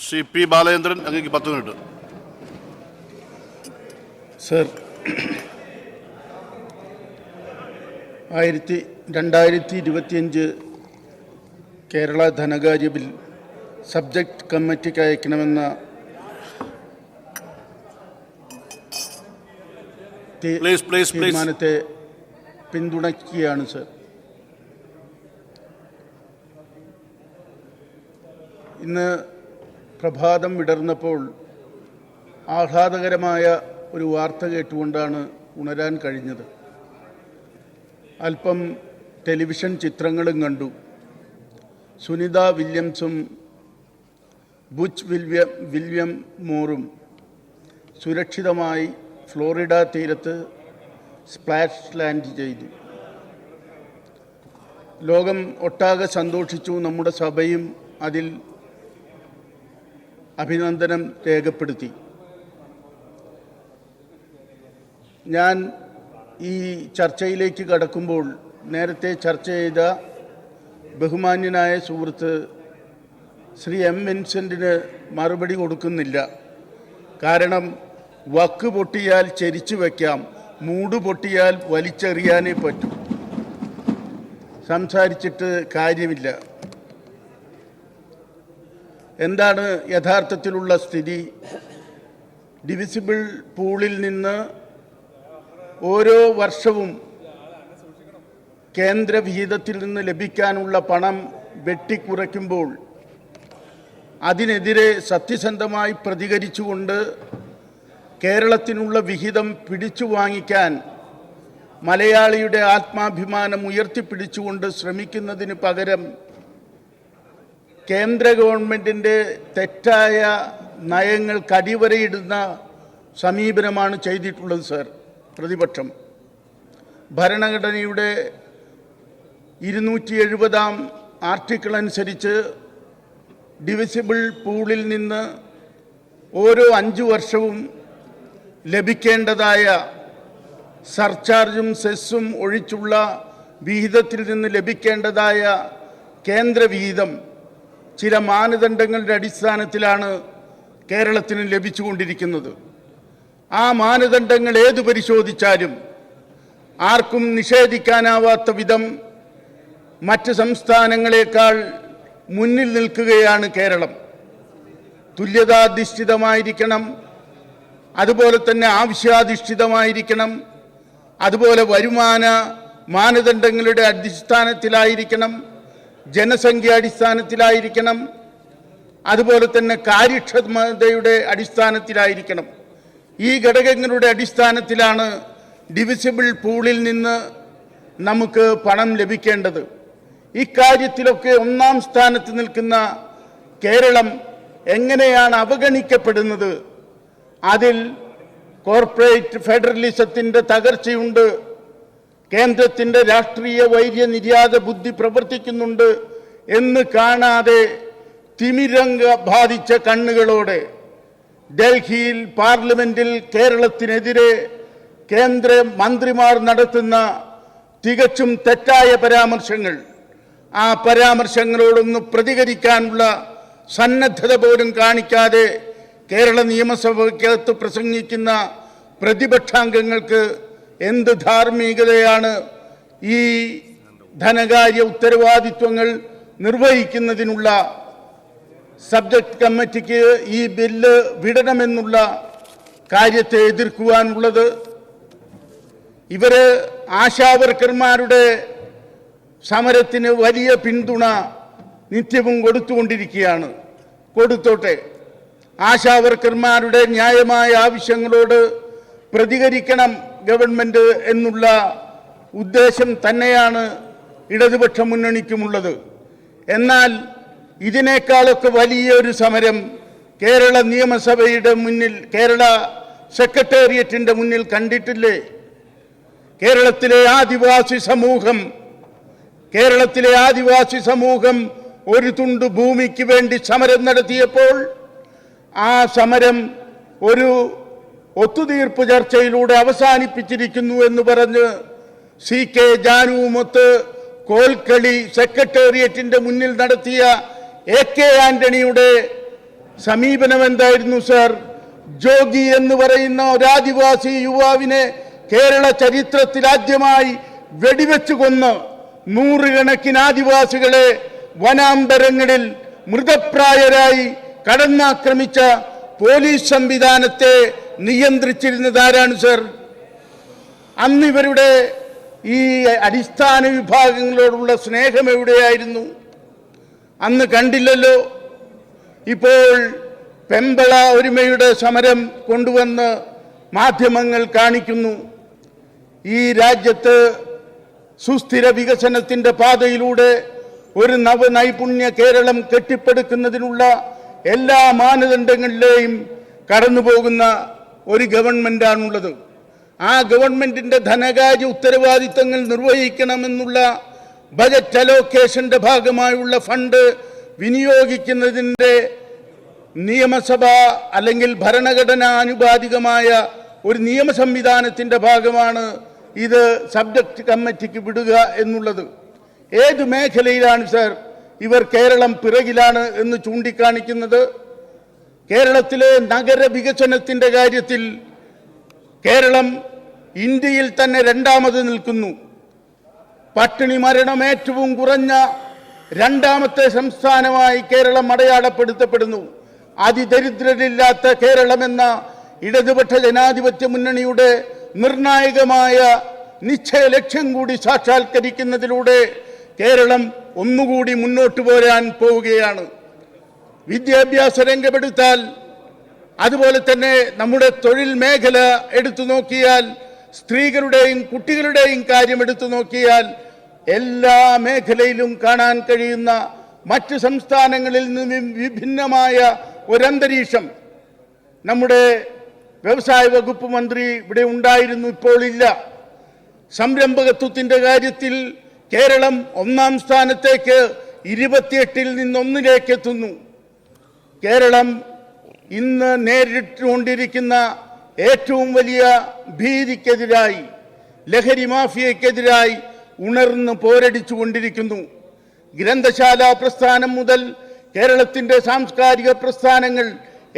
Shri P Balachandran, അങ്ങേക്ക് 10 minute. Sir, 2025 Kerala ധനകാര്യ bill subject കമ്മിറ്റിക്ക് അയക്കണമെന്ന തീരുമാനത്തെ പിന്തുണയ്ക്കുകയാണ് സർ. ഇന്ന് പ്രഭാതം വിടർന്നപ്പോൾ ആഹ്ലാദകരമായ ഒരു വാർത്ത കേട്ടുകൊണ്ടാണ് ഉണരാൻ കഴിഞ്ഞത്. അല്പം ടെലിവിഷൻ ചിത്രങ്ങളും കണ്ടു. സുനിത വില്യംസും ബുച്ച് വില്യം മോറും സുരക്ഷിതമായി ഫ്ലോറിഡ തീരത്ത് സ്പ്ലാഷ് ലാൻഡ് ചെയ്തു. ലോകം ഒട്ടാകെ സന്തോഷിച്ചു. നമ്മുടെ സഭയും അതിൽ അഭിനന്ദനം രേഖപ്പെടുത്തി. ഞാൻ ഈ ചർച്ചയിലേക്ക് കടക്കുമ്പോൾ നേരത്തെ ചർച്ച ചെയ്ത ബഹുമാന്യനായ സുഹൃത്ത് ശ്രീ എം വിൻസെൻറ്റിന് മറുപടി കൊടുക്കുന്നില്ല. കാരണം വക്ക് പൊട്ടിയാൽ ചെരിച്ചു വയ്ക്കാം, മൂട് പൊട്ടിയാൽ വലിച്ചെറിയാനേ പറ്റൂ. സംസാരിച്ചിട്ട് കാര്യമില്ല. എന്താണ് യഥാർത്ഥത്തിലുള്ള സ്ഥിതി? ഡിവിസിബിൾ പൂളിൽ നിന്ന് ഓരോ വർഷവും കേന്ദ്ര വിഹിതത്തിൽ നിന്ന് ലഭിക്കാനുള്ള പണം വെട്ടിക്കുറയ്ക്കുമ്പോൾ അതിനെതിരെ സത്യസന്ധമായി പ്രതികരിച്ചുകൊണ്ട് കേരളത്തിനുള്ള വിഹിതം പിടിച്ചു വാങ്ങിക്കാൻ മലയാളിയുടെ ആത്മാഭിമാനം ഉയർത്തിപ്പിടിച്ചുകൊണ്ട് ശ്രമിക്കുന്നതിന് പകരം കേന്ദ്ര ഗവൺമെൻറ്റിൻ്റെ തെറ്റായ നയങ്ങൾ കടിവരയിടുന്ന സമീപനമാണ് ചെയ്തിട്ടുള്ളത് സർ. പ്രതിപക്ഷം ഭരണഘടനയുടെ 270 ആർട്ടിക്കിൾ അനുസരിച്ച് ഡിവിസിബിൾ പൂളിൽ നിന്ന് ഓരോ 5 വർഷവും ലഭിക്കേണ്ടതായ സർചാർജും സെസ്സും ഒഴിച്ചുള്ള വിഹിതത്തിൽ നിന്ന് ലഭിക്കേണ്ടതായ കേന്ദ്ര വിഹിതം ചില മാനദണ്ഡങ്ങളുടെ അടിസ്ഥാനത്തിലാണ് കേരളത്തിന് ലഭിച്ചുകൊണ്ടിരിക്കുന്നത്. ആ മാനദണ്ഡങ്ങൾ ഏതു പരിശോധിച്ചാലും ആർക്കും നിഷേധിക്കാനാവാത്ത വിധം മറ്റ് സംസ്ഥാനങ്ങളെക്കാൾ മുന്നിൽ നിൽക്കുകയാണ് കേരളം. തുല്യതാധിഷ്ഠിതമായിരിക്കണം, അതുപോലെ തന്നെ ആവശ്യാധിഷ്ഠിതമായിരിക്കണം, അതുപോലെ വരുമാന മാനദണ്ഡങ്ങളുടെ അടിസ്ഥാനത്തിലായിരിക്കണം, ജനസംഖ്യ അടിസ്ഥാനത്തിലായിരിക്കണം, അതുപോലെ തന്നെ കാര്യക്ഷമതയുടെ അടിസ്ഥാനത്തിലായിരിക്കണം. ഈ ഘടകങ്ങളുടെ അടിസ്ഥാനത്തിലാണ് ഡിവിസിബിൾ പൂളിൽ നിന്ന് നമുക്ക് പണം ലഭിക്കേണ്ടത്. ഇക്കാര്യത്തിലൊക്കെ 1-ാം സ്ഥാനത്ത് നിൽക്കുന്ന കേരളം എങ്ങനെയാണ് അവഗണിക്കപ്പെടുന്നത്? അതിൽ കോർപ്പറേറ്റ് ഫെഡറലിസത്തിൻ്റെ തകർച്ചയുണ്ട്, കേന്ദ്രത്തിൻ്റെ രാഷ്ട്രീയ വൈര്യ നിര്യാത ബുദ്ധി പ്രവർത്തിക്കുന്നുണ്ട് എന്ന് കാണാതെ തിമിരംഗ ബാധിച്ച കണ്ണുകളോടെ ഡൽഹിയിൽ പാർലമെൻറ്റിൽ കേരളത്തിനെതിരെ കേന്ദ്ര മന്ത്രിമാർ നടത്തുന്ന തികച്ചും തെറ്റായ പരാമർശങ്ങൾ, ആ പരാമർശങ്ങളോടൊന്ന് പ്രതികരിക്കാനുള്ള സന്നദ്ധത പോലും കാണിക്കാതെ കേരള നിയമസഭയ്ക്കകത്ത് പ്രസംഗിക്കുന്ന പ്രതിപക്ഷാംഗങ്ങൾക്ക് എന്ത് ധാർമ്മികതയാണ് ഈ ധനകാര്യ ഉത്തരവാദിത്വങ്ങൾ നിർവഹിക്കുന്നതിനുള്ള സബ്ജക്ട് കമ്മിറ്റിക്ക് ഈ ബില്ല് വിടണമെന്നുള്ള കാര്യത്തെ എതിർക്കുവാനുള്ളത്? ഇവർ ആശാവർക്കർമാരുടെ സമരത്തിന് വലിയ പിന്തുണ നിത്യവും കൊടുത്തുകൊണ്ടിരിക്കുകയാണ്. കൊടുത്തോട്ടെ. ആശാവർക്കർമാരുടെ ന്യായമായ ആവശ്യങ്ങളോട് പ്രതികരിക്കണം ഗവൺമെൻറ് എന്നുള്ള ഉദ്ദേശം തന്നെയാണ് ഇടതുപക്ഷ മുന്നണിക്കുമുള്ളത്. എന്നാൽ ഇതിനേക്കാളൊക്കെ വലിയൊരു സമരം കേരള നിയമസഭയുടെ മുന്നിൽ, കേരള സെക്രട്ടേറിയറ്റിൻ്റെ മുന്നിൽ കണ്ടിട്ടില്ലേ? കേരളത്തിലെ ആദിവാസി സമൂഹം ഒരു തുണ്ട് ഭൂമിക്ക് വേണ്ടി സമരം നടത്തിയപ്പോൾ ആ സമരം ഒരു ഒത്തുതീർപ്പ് ചർച്ചയിലൂടെ അവസാനിപ്പിച്ചിരിക്കുന്നു എന്ന് പറഞ്ഞ് CK ജാനുവുമൊത്ത് കോൽക്കളി സെക്രട്ടേറിയറ്റിൻ്റെ മുന്നിൽ നടത്തിയ AK ആന്റണിയുടെ സമീപനം എന്തായിരുന്നു സർ? ജോഗി എന്ന് പറയുന്ന ഒരു ആദിവാസി യുവാവിനെ കേരള ചരിത്രത്തിൽ ആദ്യമായി വെടിവെച്ച് കൊന്ന് നൂറുകണക്കിന് ആദിവാസികളെ വനാന്തരങ്ങളിൽ മൃതപ്രായരായി കടന്നാക്രമിച്ച പോലീസ് സംവിധാനത്തെ നിയന്ത്രിച്ചിരുന്നത് ആരാണ് സർ? അന്ന് ഇവരുടെ ഈ അടിസ്ഥാന വിഭാഗങ്ങളോടുള്ള സ്നേഹം എവിടെയായിരുന്നു? അന്ന് കണ്ടില്ലല്ലോ. ഇപ്പോൾ പെമ്പള ഒരുമയുടെ സമരം കൊണ്ടുവന്ന് മാധ്യമങ്ങൾ കാണിക്കുന്നു. ഈ രാജ്യത്ത് സുസ്ഥിര വികസനത്തിൻ്റെ പാതയിലൂടെ ഒരു നവനൈപുണ്യ കേരളം കെട്ടിപ്പടുക്കുന്നതിനുള്ള എല്ലാ മാനദണ്ഡങ്ങളിലെയും കടന്നുപോകുന്ന ഒരു ഗവൺമെൻറ്റാണുള്ളത്. ആ ഗവൺമെൻറ്റിൻ്റെ ധനകാര്യ ഉത്തരവാദിത്തങ്ങൾ നിർവഹിക്കണമെന്നുള്ള ബജറ്റ് അലോക്കേഷൻ്റെ ഭാഗമായുള്ള ഫണ്ട് വിനിയോഗിക്കുന്നതിൻ്റെ നിയമസഭ അല്ലെങ്കിൽ ഭരണഘടനാ ആനുപാതികമായ ഒരു നിയമ സംവിധാനത്തിൻ്റെ ഭാഗമാണ് ഇത് സബ്ജക്റ്റ് കമ്മിറ്റിക്ക് വിടുക എന്നുള്ളത്. ഏത് മേഖലയിലാണ് സർ ഇവർ കേരളം പിറകിലാണ് എന്ന് ചൂണ്ടിക്കാണിക്കുന്നത്? കേരളത്തിലെ നഗര വികസനത്തിൻ്റെ കാര്യത്തിൽ കേരളം ഇന്ത്യയിൽ തന്നെ രണ്ടാമത് നിൽക്കുന്നു. പട്ടിണി മരണം ഏറ്റവും കുറഞ്ഞ രണ്ടാമത്തെ സംസ്ഥാനമായി കേരളം അടയാളപ്പെടുത്തപ്പെടുന്നു. അതിദരിദ്രരില്ലാത്ത കേരളമെന്ന ഇടതുപക്ഷ ജനാധിപത്യ മുന്നണിയുടെ നിർണായകമായ നിശ്ചയ ലക്ഷ്യം കൂടി സാക്ഷാത്കരിക്കുന്നതിലൂടെ കേരളം ഒന്നുകൂടി മുന്നോട്ട് പോരാൻ പോവുകയാണ്. വിദ്യാഭ്യാസ രംഗമെടുത്താൽ, അതുപോലെ തന്നെ നമ്മുടെ തൊഴിൽ മേഖല എടുത്തു നോക്കിയാൽ, സ്ത്രീകളുടെയും കുട്ടികളുടെയും കാര്യം എടുത്തു നോക്കിയാൽ, എല്ലാ മേഖലയിലും കാണാൻ കഴിയുന്ന മറ്റ് സംസ്ഥാനങ്ങളിൽ നിന്നും വിഭിന്നമായ ഒരന്തരീക്ഷം. നമ്മുടെ വ്യവസായ വകുപ്പ് മന്ത്രി ഇവിടെ ഉണ്ടായിരുന്നു, ഇപ്പോൾ ഇല്ല. സംരംഭകത്വത്തിൻ്റെ കാര്യത്തിൽ കേരളം ഒന്നാം സ്ഥാനത്തേക്ക് 28-ൽ നിന്ന് 1-ലേക്ക് എത്തുന്നു. കേരളം ഇന്ന് നേരിട്ടുകൊണ്ടിരിക്കുന്ന ഏറ്റവും വലിയ ഭീതിക്കെതിരായി, ലഹരി മാഫിയക്കെതിരായി ഉണർന്ന് പോരടിച്ചു കൊണ്ടിരിക്കുന്നു. ഗ്രന്ഥശാല പ്രസ്ഥാനം മുതൽ കേരളത്തിൻ്റെ സാംസ്കാരിക പ്രസ്ഥാനങ്ങൾ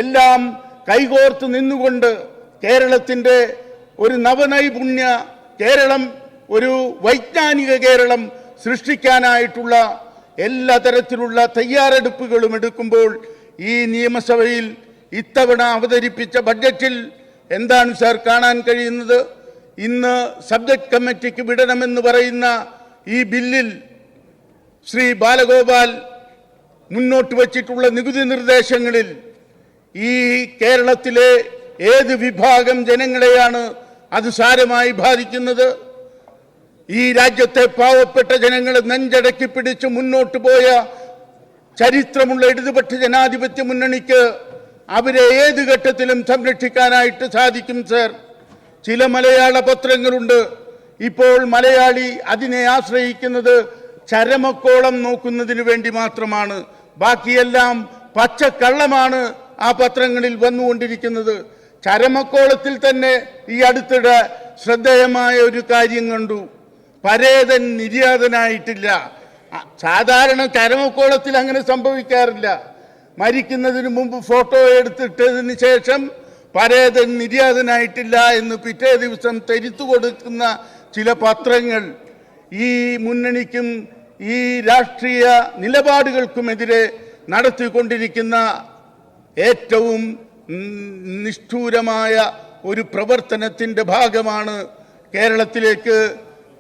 എല്ലാം കൈകോർത്ത് നിന്നുകൊണ്ട് കേരളത്തിൻ്റെ ഒരു നവനൈപുണ്യ കേരളം, ഒരു വൈജ്ഞാനിക കേരളം സൃഷ്ടിക്കാനായിട്ടുള്ള എല്ലാ തരത്തിലുള്ള തയ്യാറെടുപ്പുകളും എടുക്കുമ്പോൾ ഈ നിയമസഭയിൽ ഇത്തവണ അവതരിപ്പിച്ച ബഡ്ജറ്റിൽ എന്താണ് സാർ കാണാൻ കഴിയുന്നത്? ഇന്ന് സബ്ജക്ട് കമ്മിറ്റിക്ക് വിടണമെന്ന് പറയുന്ന ഈ ബില്ലിൽ ശ്രീ ബാലഗോപാൽ മുന്നോട്ട് വച്ചിട്ടുള്ള നികുതി നിർദ്ദേശങ്ങളിൽ ഈ കേരളത്തിലെ ഏത് വിഭാഗം ജനങ്ങളെയാണ് അത് സാരമായി ബാധിക്കുന്നത്? ഈ രാജ്യത്തെ പാവപ്പെട്ട ജനങ്ങളെ നെഞ്ചടക്കി പിടിച്ച് മുന്നോട്ട് പോയ ചരിത്രമുള്ള ഇടതുപക്ഷ ജനാധിപത്യ മുന്നണിക്ക് അവരെ ഏത് ഘട്ടത്തിലും സംരക്ഷിക്കാനായിട്ട് സാധിക്കും സർ? ചില മലയാള പത്രങ്ങളുണ്ട്, ഇപ്പോൾ മലയാളി അതിനെ ആശ്രയിക്കുന്നത് ചരമക്കോളം നോക്കുന്നതിന് വേണ്ടി മാത്രമാണ്. ബാക്കിയെല്ലാം പച്ചക്കള്ളമാണ് ആ പത്രങ്ങളിൽ വന്നുകൊണ്ടിരിക്കുന്നത്. ചരമക്കോളത്തിൽ തന്നെ ഈ അടുത്തിടെ ശ്രദ്ധേയമായ ഒരു കാര്യം കണ്ടു. പരേതൻ നിര്യാതനായിട്ടില്ല. സാധാരണ ചരമക്കോളത്തിൽ അങ്ങനെ സംഭവിക്കാറില്ല. മരിക്കുന്നതിന് മുമ്പ് ഫോട്ടോ എടുത്തിട്ടതിന് ശേഷം പരേതൻ നിര്യാതനായിട്ടില്ല എന്ന് പിറ്റേ ദിവസം തിരുത്തു കൊടുക്കുന്ന ചില പത്രങ്ങൾ ഈ മുന്നണിക്കും ഈ രാഷ്ട്രീയ നിലപാടുകൾക്കുമെതിരെ നടത്തിക്കൊണ്ടിരിക്കുന്ന ഏറ്റവും നിഷ്ഠൂരമായ ഒരു പ്രവർത്തനത്തിൻ്റെ ഭാഗമാണ്. കേരളത്തിലേക്ക്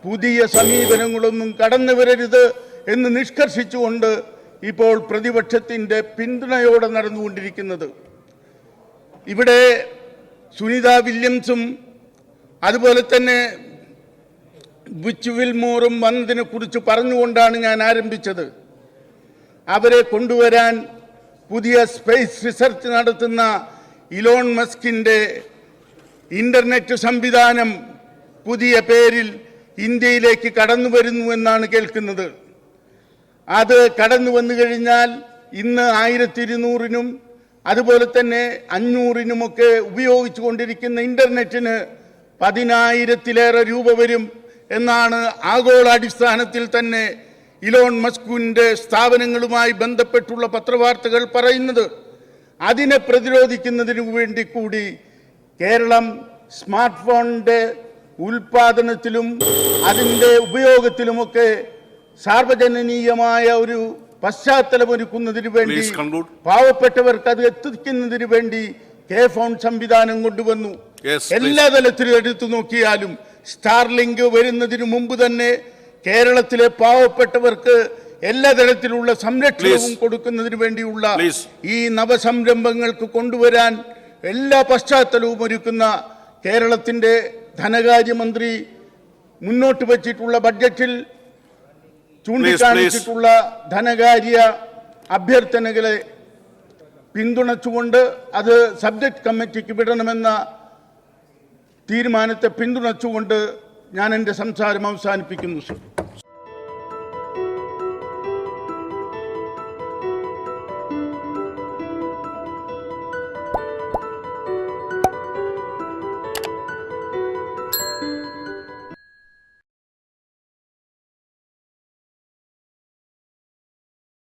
പുതിയ സമീപനങ്ങളൊന്നും കടന്നു വരരുത് എന്ന് നിഷ്കർഷിച്ചുകൊണ്ട് ഇപ്പോൾ പ്രതിപക്ഷത്തിൻ്റെ പിന്തുണയോടെ നടന്നുകൊണ്ടിരിക്കുന്നത്. ഇവിടെ സുനിത വില്യംസും അതുപോലെ തന്നെ ബുച്ച് വിൽമോറും വന്നതിനെ കുറിച്ച് പറഞ്ഞുകൊണ്ടാണ് ഞാൻ ആരംഭിച്ചത്. അവരെ കൊണ്ടുവരാൻ പുതിയ സ്പേസ് റിസർച്ച് നടത്തുന്ന ഇലോൺ മസ്കിൻ്റെ ഇൻ്റർനെറ്റ് സംവിധാനം പുതിയ പേരിൽ ഇന്ത്യയിലേക്ക് കടന്നു വരുന്നുവെന്നാണ് കേൾക്കുന്നത്. അത് കടന്നു വന്നു കഴിഞ്ഞാൽ ഇന്ന് 1200-നും അതുപോലെ തന്നെ 500-നുമൊക്കെ ഉപയോഗിച്ചു കൊണ്ടിരിക്കുന്ന ഇൻ്റർനെറ്റിന് 10,000-ലേറെ രൂപ വരും എന്നാണ് ആഗോളാടിസ്ഥാനത്തിൽ തന്നെ ഇലോൺ മസ്കിൻ്റെ സ്ഥാപനങ്ങളുമായി ബന്ധപ്പെട്ടുള്ള പത്രവാർത്തകൾ പറയുന്നത്. അതിനെ പ്രതിരോധിക്കുന്നതിനു വേണ്ടി കൂടി കേരളം സ്മാർട്ട് ഫോണിൻ്റെ ഉൽപാദനത്തിലും അതിൻ്റെ ഉപയോഗത്തിലുമൊക്കെ സാർവജനീയമായ ഒരു പശ്ചാത്തലമൊരുക്കുന്നതിന് വേണ്ടി Please conclude. പാവപ്പെട്ടവർക്ക് അത് എത്തിക്കുന്നതിന് വേണ്ടി കെ ഫോൺ സംവിധാനം കൊണ്ടുവന്നു. Yes, എല്ലാ തലത്തിലും എടുത്തു നോക്കിയാലും സ്റ്റാർലിങ്ക് വരുന്നതിന് മുമ്പ് തന്നെ കേരളത്തിലെ പാവപ്പെട്ടവർക്ക് എല്ലാ തരത്തിലുള്ള സംരക്ഷണവും കൊടുക്കുന്നതിന് വേണ്ടിയുള്ള ഈ നവസംരംഭങ്ങൾക്ക് കൊണ്ടുവരാൻ എല്ലാ പശ്ചാത്തലവും ഒരുക്കുന്ന കേരളത്തിൻ്റെ ധനകാര്യമന്ത്രി മുന്നോട്ട് വച്ചിട്ടുള്ള ബഡ്ജറ്റിൽ ചൂണ്ടിക്കാണിച്ചിട്ടുള്ള ധനകാര്യ അഭ്യർത്ഥനകളെ പിന്തുണച്ചുകൊണ്ട് അത് സബ്ജക്ട് കമ്മിറ്റിക്ക് വിടണമെന്ന തീരുമാനത്തെ പിന്തുണച്ചുകൊണ്ട് ഞാൻ എൻ്റെ സംസാരം അവസാനിപ്പിക്കുന്നു.